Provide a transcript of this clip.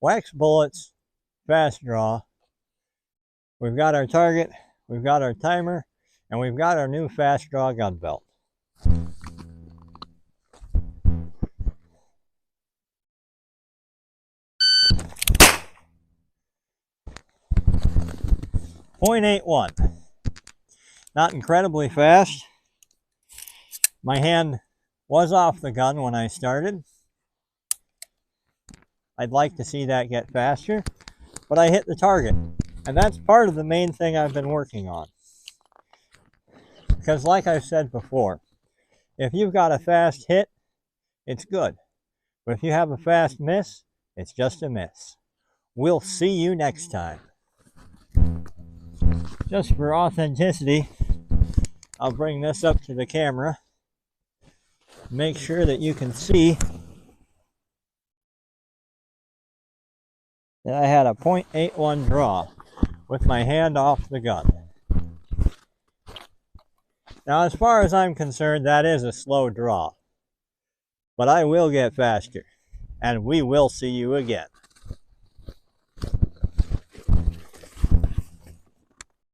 Wax bullets, fast draw. We've got our target, we've got our timer, and we've got our new fast draw gun belt. .81. Not incredibly fast. My hand was off the gun when I started. I'd like to see that get faster, but I hit the target. And that's part of the main thing I've been working on. Because like I've said before, if you've got a fast hit, it's good. But if you have a fast miss, it's just a miss. We'll see you next time. Just for authenticity, I'll bring this up to the camera. Make sure that you can see that I had a .81 draw with my hand off the gun. Now, as far as I'm concerned, that is a slow draw. But I will get faster, and we will see you again.